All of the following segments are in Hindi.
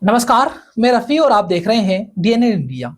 नमस्कार, मैं रफी और आप देख रहे हैं डीएनए इंडिया।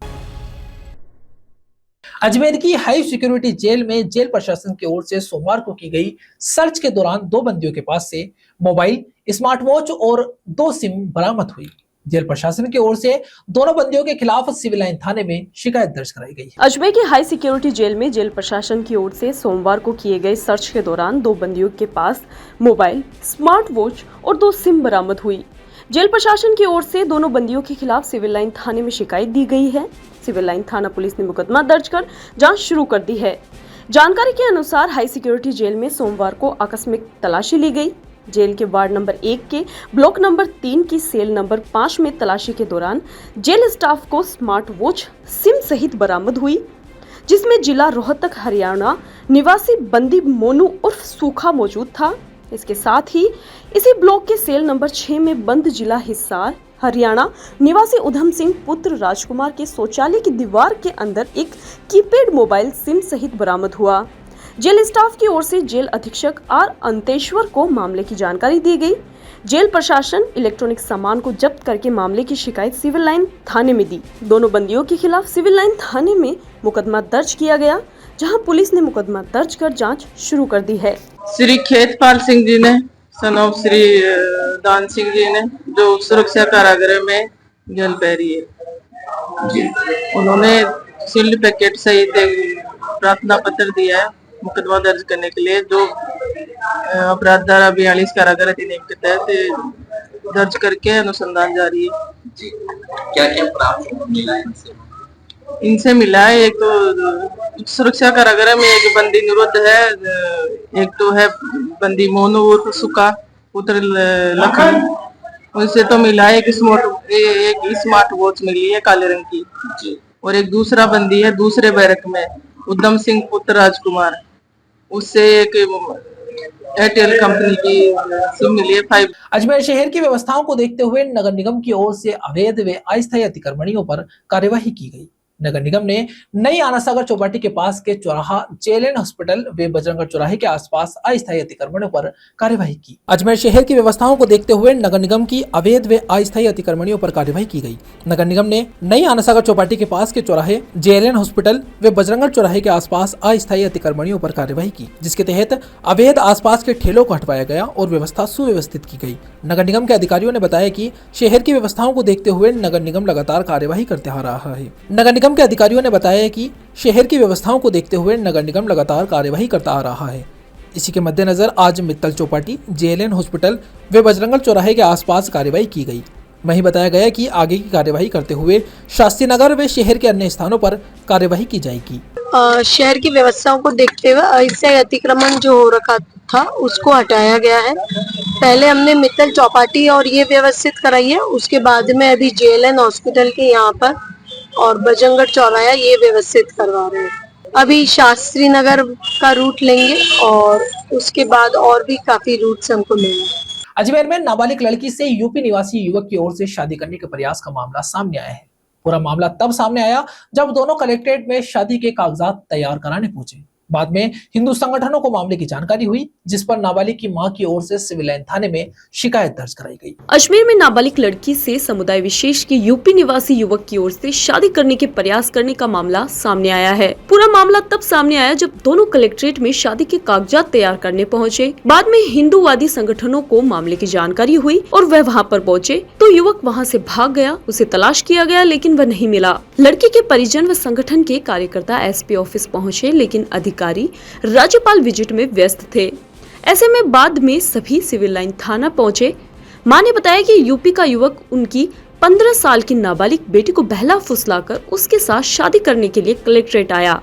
अजमेर की हाई सिक्योरिटी जेल में जेल प्रशासन की ओर से सोमवार को की गई सर्च के दौरान दो बंदियों के पास से मोबाइल, स्मार्ट वॉच और 2 सिम बरामद हुई। जेल प्रशासन की ओर से दोनों बंदियों के खिलाफ सिविल लाइन थाने में शिकायत दर्ज कराई गई है। अजमेर की हाई सिक्योरिटी जेल में जेल प्रशासन की ओर से सोमवार को किए गए सर्च के दौरान दो बंदियों के पास मोबाइल, स्मार्ट वॉच और 2 सिम बरामद हुई। जेल प्रशासन की ओर से दोनों बंदियों के खिलाफ सिविल लाइन थाने में शिकायत दी गई है। सिविल लाइन थाना पुलिस ने मुकदमा दर्ज कर जांच शुरू कर दी है। जानकारी के अनुसार हाई सिक्योरिटी जेल में सोमवार को आकस्मिक तलाशी ली गई। जेल के वार्ड नंबर 1 के ब्लॉक नंबर 3 की सेल नंबर 5 में तलाशी के दौरान जेल स्टाफ को स्मार्ट वॉच, सिम सहित बरामद हुई, जिसमें जिला रोहतक हरियाणा निवासी बंदी मोनू उर्फ सूखा मौजूद था। इसके साथ ही इसी ब्लॉक के सेल नंबर 6 में बंद जिला हिसार हरियाणा निवासी उधम सिंह पुत्र राजकुमार के शौचालय की दीवार के अंदर एक कीपैड मोबाइल सिम सहित बरामद हुआ। जेल स्टाफ की ओर से जेल अधीक्षक आर अंतेश्वर को मामले की जानकारी दी गई। जेल प्रशासन इलेक्ट्रॉनिक सामान को जब्त करके मामले की शिकायत सिविल लाइन थाने में दी। दोनों बंदियों के खिलाफ सिविल लाइन थाने में मुकदमा दर्ज किया गया, जहां पुलिस ने मुकदमा दर्ज कर जांच शुरू कर दी है। श्री खेतपाल सिंह जी ने सन ऑफ श्री दान सिंह जी ने जो सुरक्षा कारागृह में जेल पैरी है, उन्होंने सील्ड पैकेट सहित प्रार्थना पत्र दिया है मुकदमा दर्ज करने के लिए, जो अपराध धारा 42 कारागार अधिनियम के तहत दर्ज करके अनुसंधान जारी है। जी, क्या क्या प्राप्त मिला है इनसे मिला है, एक तो सुरक्षा कारागार में एक बंदी निरुद्ध है, एक तो है बंदी मोनू उर्फ सुका पुत्र लखन। उनसे तो मिला है एक स्मार्ट वॉच मिली है काले रंग की जी। और एक दूसरा बंदी है दूसरे बैरक में उधम सिंह पुत्र राजकुमार, उससे एक एयरटेल कंपनी की सिम मिली है 5। अजमेर शहर की व्यवस्थाओं को देखते हुए नगर निगम की ओर से अवैध व अस्थायी अतिक्रमणियों पर कार्यवाही की गई। नगर निगम ने नई आना सागर चौपाटी के पास के चौराहा जेएलएन हॉस्पिटल व बजरंगगढ़ चौराहे के आसपास अस्थायी अतिक्रमणों पर कार्यवाही की। अजमेर शहर की व्यवस्थाओं को देखते हुए नगर निगम की अवैध व अस्थायी अतिक्रमणियों पर कार्यवाही की गई। नगर निगम ने नई आना सागर चौपाटी के पास के चौराहे जेएलएन हॉस्पिटल व बजरंगगढ़ चौराहे के आसपास अस्थायी अतिक्रमणियों पर कार्यवाही की, जिसके तहत अवैध आसपास के ठेलों को हटवाया गया और व्यवस्था सुव्यवस्थित की गई। नगर निगम के अधिकारियों ने बताया कि शहर की व्यवस्थाओं को देखते हुए नगर निगम लगातार कार्यवाही करते आ रहा है। नगर निगम के अधिकारियों ने बताया कि शहर की व्यवस्थाओं को देखते हुए नगर निगम लगातार कार्यवाही करता आ रहा है। इसी के मद्देनजर आज मित्तल चौपाटी, जेएलएन हॉस्पिटल व बजरंगगढ़ चौराहे के आसपास कार्यवाही की गई। वहीं बताया गया कि आगे की कार्यवाही करते हुए शास्त्री नगर व शहर के अन्य स्थानों पर कार्यवाही की जाएगी। शहर की व्यवस्थाओं को देखते हुए अस्थायी अतिक्रमण जो हो रखा था उसको हटाया गया है। पहले हमने मित्तल चौपाटी और ये व्यवस्थित कराई है, उसके बाद में अभी जेएलएन हॉस्पिटल के यहाँ पर और बजरंगगढ़ चौराहा ये व्यवस्थित करवा रहे हैं। अभी शास्त्री नगर का रूट लेंगे और उसके बाद और भी काफी रूट्स हमको लेंगे। अजमेर में नाबालिग लड़की से यूपी निवासी युवक की ओर से शादी करने के प्रयास का मामला सामने आया है। पूरा मामला तब सामने आया जब दोनों कलेक्ट्रेट में शादी के कागजात तैयार कराने पहुंचे। बाद में हिंदू संगठनों को मामले की जानकारी हुई, जिस पर नाबालिग की मां की ओर से सिविल लाइन थाने में शिकायत दर्ज कराई गई। अजमेर में नाबालिग लड़की से समुदाय विशेष के यूपी निवासी युवक की ओर से शादी करने के प्रयास करने का मामला सामने आया है। पूरा मामला तब सामने आया जब दोनों कलेक्ट्रेट में शादी के कागजात तैयार करने पहुंचे। बाद में हिंदूवादी संगठनों को मामले की जानकारी हुई और वह वहां पर पहुंचे तो युवक वहां से भाग गया। उसे तलाश किया गया लेकिन वह नहीं मिला। लड़की के परिजन व संगठन के कार्यकर्ता एसपी ऑफिस पहुंचे, लेकिन अधिकारी राज्यपाल विजिट में व्यस्त थे। ऐसे में बाद में सभी सिविल लाइन थाना पहुंचे। मां ने बताया कि यूपी का युवक उनकी 15 साल की नाबालिग बेटी को बहला फुसलाकर उसके साथ शादी करने के लिए कलेक्ट्रेट आया।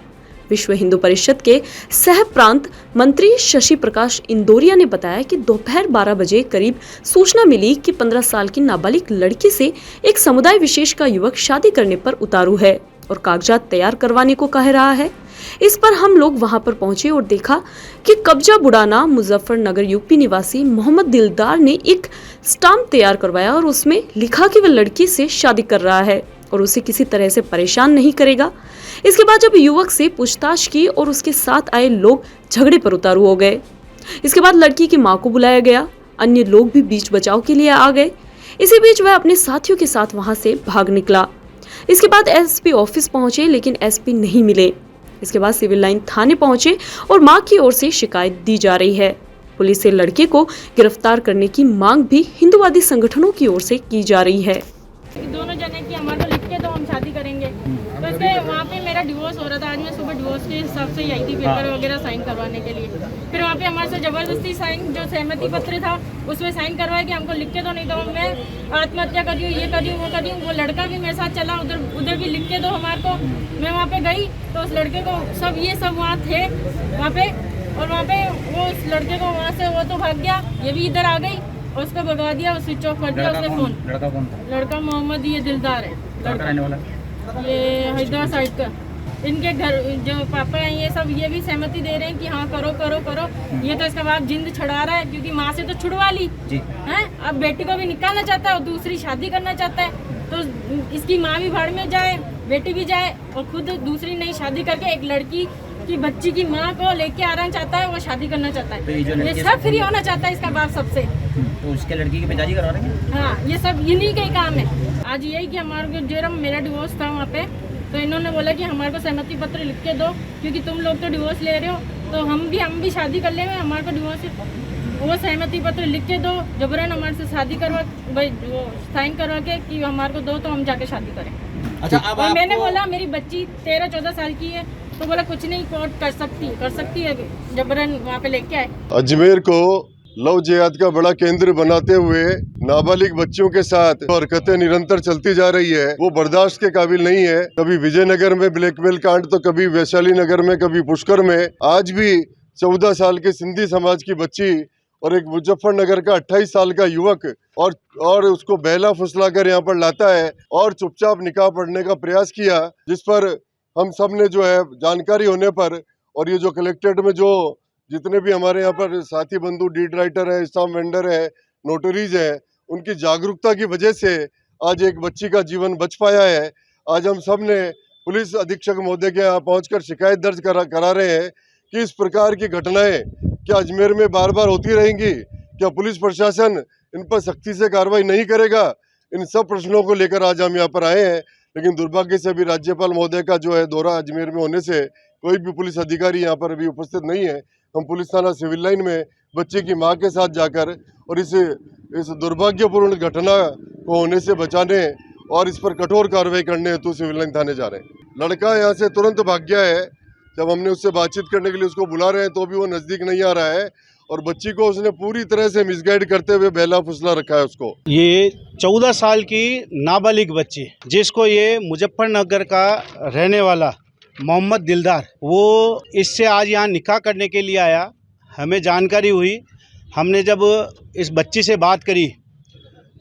विश्व हिंदू परिषद के सह प्रांत मंत्री शशि प्रकाश इंदौरिया ने बताया कि दोपहर 12 बजे करीब सूचना मिली कि 15 साल की नाबालिग लड़की से एक समुदाय विशेष का युवक शादी करने पर उतारू है और कागजात तैयार करवाने को कह रहा है। इस पर हम लोग वहां पर पहुंचे और देखा कि कब्जा बुड़ाना मुजफ्फरनगर यूपी निवासी मोहम्मद दिलदार ने एक स्टाम्प तैयार करवाया और उसमें लिखा कि वह लड़की से शादी कर रहा है और उसे किसी तरह से परेशान नहीं करेगा। इसके बाद जब युवक से पूछताछ की और उसके साथ आए लोग झगड़े पर उतारू हो गए। इसके बाद लड़की की मां को बुलाया गया, अन्य लोग भी बीच बचाव के लिए आ गए। इसी बीच वह अपने साथियों के साथ वहां से भाग निकला। इसके बाद एसपी ऑफिस पहुंचे लेकिन एसपी नहीं मिले। इसके बाद सिविल लाइन थाने पहुंचे और मां की ओर से शिकायत दी जा रही है। पुलिस से लड़के को गिरफ्तार करने की मांग भी हिंदूवादी संगठनों की ओर से की जा रही है। दोनों जने की हमारे को लिख के दो, हम शादी करेंगे। तो इसके वहाँ पे मेरा डिवोर्स हो रहा था। आज मैं सुबह डिवोर्स के हिसाब से आई थी पेपर वगैरह साइन करवाने के लिए। फिर वहाँ पे हमारे से जबरदस्ती साइन, जो सहमति पत्र था उसमें साइन करवाया कि हमको लिख के दो, नहीं तो मैं आत्महत्या कर रही हूँ, ये कर रही हूँ, वो कर रही हूँ। वो लड़का भी मेरे साथ चला, उधर भी लिख के दो हमारे को। मैं वहाँ पे गई तो उस लड़के को ये सब वहाँ थे वहाँ पे, और वहाँ पे वो उस लड़के को वहाँ से वो तो भाग गया, ये भी इधर आ गई और उसको भगवा दिया, स्विच ऑफ कर दिया उसने फोन। लड़का कौन था? लड़का मोहम्मद, ये दिलदार है लड़का, रहने वाला? ये हैदराबाद साइड का। इनके घर जो पापा हैं ये सब ये भी सहमति दे रहे हैं कि हाँ करो करो करो। ये तो इसका बाप जिंद छुड़ा रहा है क्योंकि माँ से तो छुड़वा ली है, अब बेटी को भी निकालना चाहता है और दूसरी शादी करना चाहता है। तो इसकी माँ भी भाड़ में जाए, बेटी भी जाए और खुद दूसरी नई शादी करके एक लड़की की बच्ची की माँ को लेके आना चाहता है, वो शादी करना चाहता है। तो ये सब फ्री होना चाहता है इसका बाप सबसे। तो उसके लड़की की पिताजी करवा रहे हैं? हाँ, ये सब इन्हीं का ही काम है। आज यही कि हमारे को जो मेरा डिवोर्स था वहाँ पे, तो इन्होंने बोला कि हमारे को सहमति पत्र लिख के दो क्योंकि तुम लोग तो डिवोर्स ले रहे हो, तो हम भी शादी कर लेंगे, हमारे को डिवोर्स वो सहमति पत्र लिख के दो, जबरन हमारे से शादी करवा, भाई वो साइन करवा के कि हमारे को दो तो हम जाके शादी करें। अच्छा, अब और मैंने बोला मेरी बच्ची 13-14 साल की है, तो बोला कुछ नहीं, कोर्ट कर सकती है, जबरन वहाँ पे लेके आए। अजमेर को लव जिहाद का बड़ा केंद्र बनाते हुए नाबालिग बच्चों के साथ हरकतें निरंतर चलती जा रही है, वो बर्दाश्त के काबिल नहीं है। कभी विजयनगर में ब्लैकमेल कांड, तो कभी वैशाली नगर में, कभी पुष्कर में। आज भी 14 साल की सिंधी समाज की बच्ची और एक मुजफ्फरनगर का 28 साल का युवक और उसको बहला फुसला कर यहाँ पर लाता है और चुपचाप निकाह पढ़ने का प्रयास किया, जिस पर हम सब ने जो है जानकारी होने पर, और ये जो कलेक्ट्रेट में जो जितने भी हमारे यहाँ पर साथी बंधु डीड राइटर है, स्टाम्प वेंडर है, नोटरीज है, उनकी जागरूकता की वजह से आज एक बच्ची का जीवन बच पाया है। आज हम सब ने पुलिस अधीक्षक महोदय के यहाँ पहुँचकर शिकायत दर्ज करा रहे हैं कि इस प्रकार की घटनाएं क्या अजमेर में बार बार होती रहेंगी? क्या पुलिस प्रशासन इन पर सख्ती से कार्रवाई नहीं करेगा? इन सब प्रश्नों को लेकर आज हम यहाँ पर आए हैं। लेकिन दुर्भाग्य से अभी राज्यपाल महोदय का जो है दौरा अजमेर में होने से कोई भी पुलिस अधिकारी यहाँ पर अभी उपस्थित नहीं है। हम पुलिस थाना सिविल लाइन में बच्चे की मां के साथ जाकर और इस दुर्भाग्यपूर्ण घटना को होने से बचाने और इस पर कठोर कार्रवाई करने हेतु सिविल लाइन थाने जा रहे हैं। लड़का यहाँ से तुरंत भाग गया है। जब हमने उससे बातचीत करने के लिए उसको बुला रहे हैं तो भी वो नजदीक नहीं आ रहा है और बच्ची को उसने पूरी तरह से मिसगाइड करते हुए बहला फुसला रखा है उसको। ये 14 साल की नाबालिग बच्ची, जिसको ये मुजफ्फरनगर का रहने वाला मोहम्मद दिलदार, वो इससे आज यहाँ निकाह करने के लिए आया। हमें जानकारी हुई, हमने जब इस बच्ची से बात करी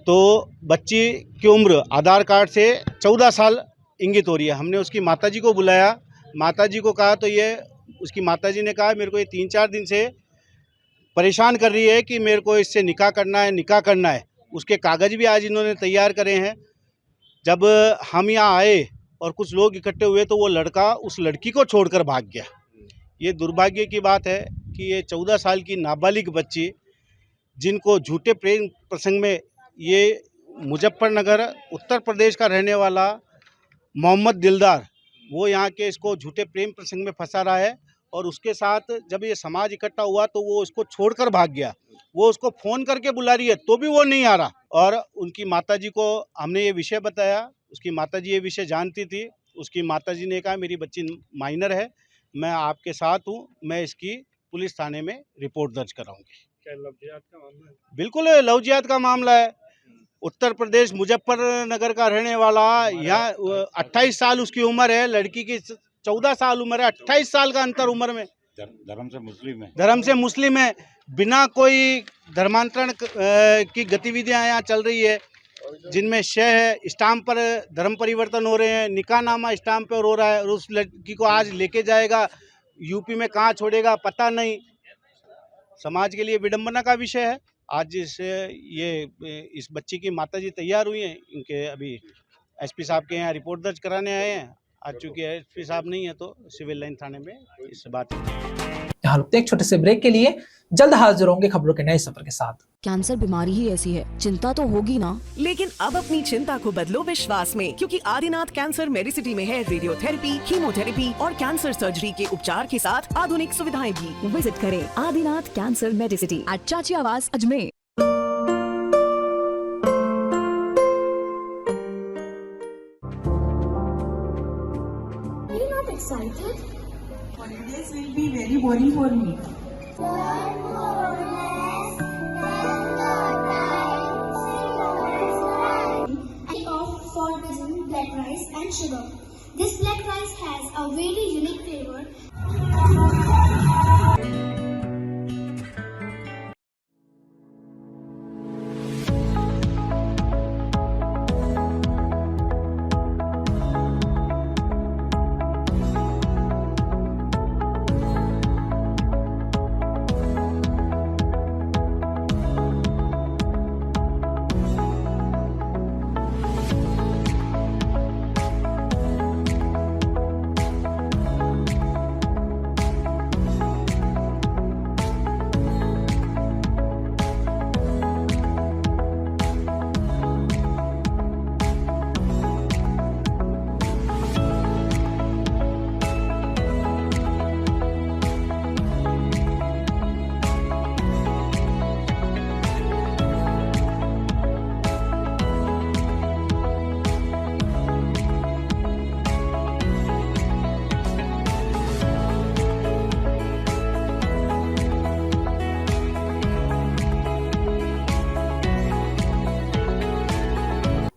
तो बच्ची की उम्र आधार कार्ड से 14 साल इंगित हो रही है। हमने उसकी माताजी को बुलाया, माताजी को कहा तो ये उसकी माताजी ने कहा मेरे को ये 3-4 दिन से परेशान कर रही है कि मेरे को इससे निकाह करना है। उसके कागज़ भी आज इन्होंने तैयार करे हैं। जब हम यहाँ आए और कुछ लोग इकट्ठे हुए तो वो लड़का उस लड़की को छोड़कर भाग गया। ये दुर्भाग्य की बात है कि ये 14 साल की नाबालिग बच्ची, जिनको झूठे प्रेम प्रसंग में ये मुजफ्फरनगर उत्तर प्रदेश का रहने वाला मोहम्मद दिलदार, वो यहाँ के इसको झूठे प्रेम प्रसंग में फंसा रहा है और उसके साथ जब ये समाज इकट्ठा हुआ तो वो उसको छोड़कर भाग गया। वो उसको फ़ोन करके बुला रही है तो भी वो नहीं आ रहा। और उनकी माताजी को हमने ये विषय बताया, उसकी माताजी ये विषय जानती थी। उसकी माताजी ने कहा मेरी बच्ची माइनर है, मैं आपके साथ हूँ, मैं इसकी पुलिस थाने में रिपोर्ट दर्ज कराऊंगी। क्या लव जिहाद का मामला है? बिल्कुल लव जिहाद का मामला है। उत्तर प्रदेश मुजफ्फरनगर का रहने वाला, यहाँ 28 साल उसकी उम्र है, लड़की की 14 साल उम्र है। 28 साल का अंतर उम्र में, धर्म से मुस्लिम है, बिना कोई धर्मांतरण की गतिविधियां यहाँ चल रही है, जिनमें शय है, स्टाम्प पर धर्म परिवर्तन हो रहे हैं, निकाहनामा स्टाम्प पर हो रहा है और उस लड़की को आज लेके जाएगा यूपी में, कहाँ छोड़ेगा पता नहीं। समाज के लिए विडंबना का विषय है। आज इस बच्ची की माताजी तैयार हुई हैं, इनके अभी एसपी साहब के यहाँ रिपोर्ट दर्ज कराने आए हैं। आज चूंकि एसपी साहब नहीं है तो सिविल लाइन थाने में इस बात यहाँ रुकते हैं एक छोटे से ब्रेक के लिए, जल्द हाजिर होंगे खबरों के नए सफर के साथ। कैंसर बीमारी ही ऐसी है, चिंता तो होगी ना। लेकिन अब अपनी चिंता को बदलो विश्वास में, क्योंकि आदिनाथ कैंसर मेडिसिटी में है रेडियोथेरेपी, कीमोथेरेपी और कैंसर सर्जरी के उपचार के साथ आधुनिक सुविधाएं भी। विजिट करें आदिनाथ कैंसर मेडिसिटी एट चाची आवास Ajmer. Excited? Holidays will be very boring for me. And opt for using black rice and sugar. This black rice has a very unique flavor.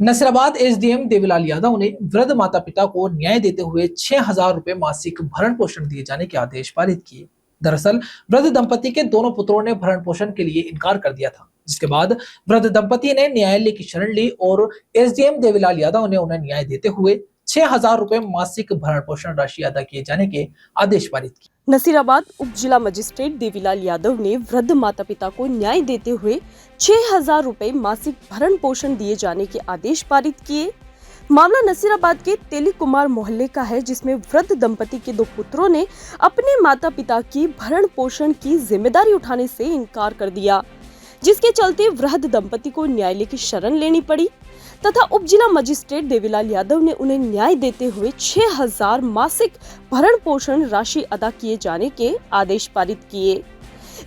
Nasirabad SDM Devilal Yadav ने वृद्ध माता पिता को न्याय देते हुए 6,000 रुपए मासिक भरण पोषण दिए जाने के आदेश पारित किए। दरअसल वृद्ध दंपति के दोनों पुत्रों ने भरण पोषण के लिए इनकार कर दिया था, जिसके बाद वृद्ध दंपति ने न्यायालय की शरण ली और एसडीएम देवीलाल यादव ने उन्हें न्याय देते हुए 6,000 रुपए मासिक भरण पोषण राशि अदा किए जाने के आदेश पारित किए। नसीराबाद उप जिला मजिस्ट्रेट देवीलाल यादव ने वृद्ध माता पिता को न्याय देते हुए 6,000 रुपए मासिक भरण पोषण दिए जाने के आदेश पारित किए। मामला नसीराबाद के तेली कुमार मोहल्ले का है, जिसमें वृद्ध दंपति के दो पुत्रों ने अपने माता पिता की भरण पोषण की जिम्मेदारी उठाने से इनकार कर दिया, जिसके चलते वृद्ध दंपति को न्यायालय की शरण लेनी पड़ी तथा उप जिला मजिस्ट्रेट देवीलाल यादव ने उन्हें न्याय देते हुए 6,000 मासिक भरण पोषण राशि अदा किए जाने के आदेश पारित किए।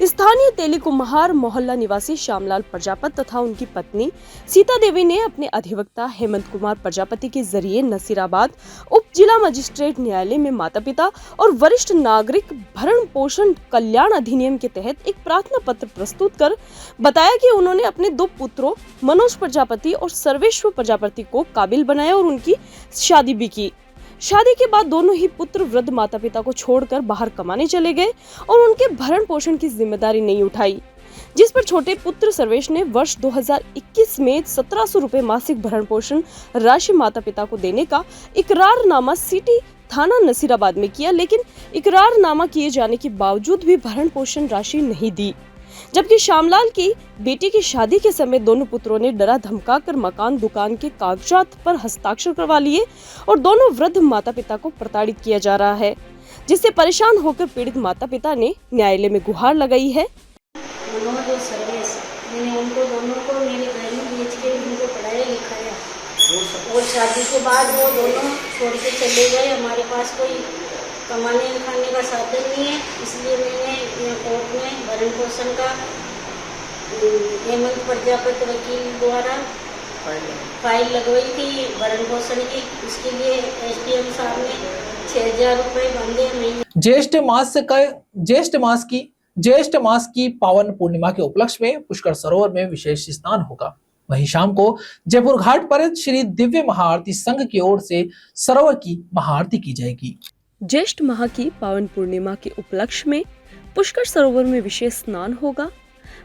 स्थानीय तेली कुम्हार मोहल्ला निवासी श्यामलाल प्रजापति तथा उनकी पत्नी सीता देवी ने अपने अधिवक्ता हेमंत कुमार प्रजापति के जरिए नसीराबाद उप जिला मजिस्ट्रेट न्यायालय में माता पिता और वरिष्ठ नागरिक भरण पोषण कल्याण अधिनियम के तहत एक प्रार्थना पत्र प्रस्तुत कर बताया कि उन्होंने अपने दो पुत्रों मनोज प्रजापति और सर्वेश्वर प्रजापति को काबिल बनाया और उनकी शादी भी की। शादी के बाद दोनों ही पुत्र वृद्ध माता पिता को छोड़कर बाहर कमाने चले गए और उनके भरण पोषण की जिम्मेदारी नहीं उठाई, जिस पर छोटे पुत्र सर्वेश ने वर्ष 2021 में 1700 रुपए मासिक भरण पोषण राशि माता पिता को देने का इकरारनामा सिटी थाना नसीराबाद में किया, लेकिन इकरारनामा किए जाने के बावजूद भी भरण पोषण राशि नहीं दी। जबकि श्यामलाल की बेटी की शादी के समय दोनों पुत्रों ने डरा धमकाकर मकान दुकान के कागजात पर हस्ताक्षर करवा लिए और दोनों वृद्ध माता पिता को प्रताड़ित किया जा रहा है, जिससे परेशान होकर पीड़ित माता पिता ने न्यायालय में गुहार लगाई है। मनोज और सर्वेश, मैंने उनको दोनों को मेरी बहन बेच के उनको पढ़ाया लिखाया और शादी के बाद वो दोनों छोड़ के चले गए। हमारे पास कोई कमाने खाने का साधन नहीं है, इसलिए मैंने कोर्ट में भरण पोषण का हेमंत प्रजापति वकील द्वारा फाइल लगवाई थी भरण पोषण की। इसके लिए एसडीएम साहब ने 6,000 रुपए बंधे महीने। ज्येष्ठ मास की पावन पूर्णिमा के उपलक्ष्य में पुष्कर सरोवर में विशेष स्नान होगा। वहीं शाम को जयपुर घाट पर श्री दिव्य महाआरती संघ की ओर से सरोवर की महाआरती की जाएगी। ज्येष्ठ माह की पावन पूर्णिमा के उपलक्ष्य में पुष्कर सरोवर में विशेष स्नान होगा।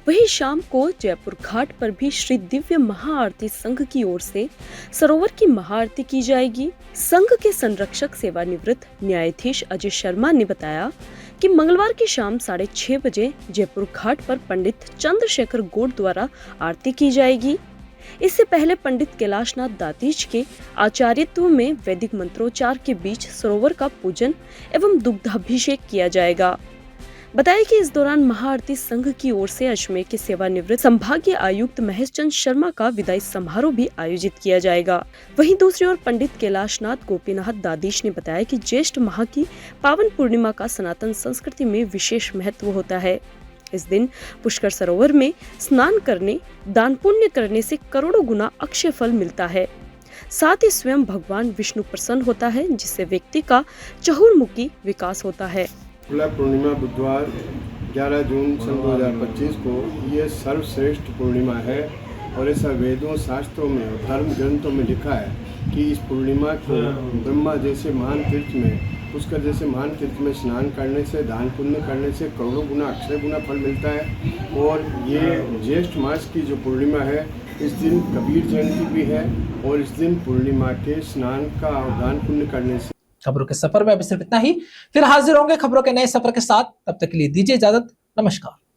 वहीं शाम को जयपुर घाट पर भी श्री दिव्य महाआरती संघ की ओर से सरोवर की महाआरती की जाएगी। संघ के संरक्षक सेवानिवृत्त न्यायाधीश अजय शर्मा ने बताया कि मंगलवार की शाम 6:30 बजे जयपुर घाट पर पंडित चंद्रशेखर गोड द्वारा आरती की जाएगी। इससे पहले पंडित कैलाशनाथ दातीज के आचार्यत्व में वैदिक मंत्रोच्चार के बीच सरोवर का पूजन एवं दुग्धाभिषेक किया जाएगा। बताया कि इस दौरान महाआरती संघ की ओर से अजमेर के सेवानिवृत्त संभागीय आयुक्त महेश चंद्र शर्मा का विदाई समारोह भी आयोजित किया जाएगा। वहीं दूसरी ओर पंडित कैलाशनाथ गोपीनाथ दादीश ने बताया कि ज्येष्ठ माह की पावन पूर्णिमा का सनातन संस्कृति में विशेष महत्व होता है। इस दिन पुष्कर सरोवर में स्नान करने, दान पुण्य करने से करोड़ों गुना अक्षय फल मिलता है। साथ ही स्वयं भगवान विष्णु प्रसन्न होता है, जिससे व्यक्ति का चहुर्मुखी विकास होता है। पूर्णिमा बुधवार 11 जून सन 2025 को ये सर्वश्रेष्ठ पूर्णिमा है और ऐसा वेदों शास्त्रों में और धर्म ग्रंथों में लिखा है कि इस पूर्णिमा को ब्रह्मा जैसे महान तीर्थ में, पुष्कर जैसे महान तीर्थ में स्नान करने से, दान पुण्य करने से करोड़ों गुना अक्षय गुना फल मिलता है। और ये ज्येष्ठ मास की जो पूर्णिमा है, इस दिन कबीर जयंती भी है और इस दिन पूर्णिमा के स्नान का और दान पुण्य करने से। खबरों के सफर में अभी सिर्फ इतना ही, फिर हाजिर होंगे खबरों के नए सफर के साथ। तब तक के लिए दीजिए इजाजत। नमस्कार।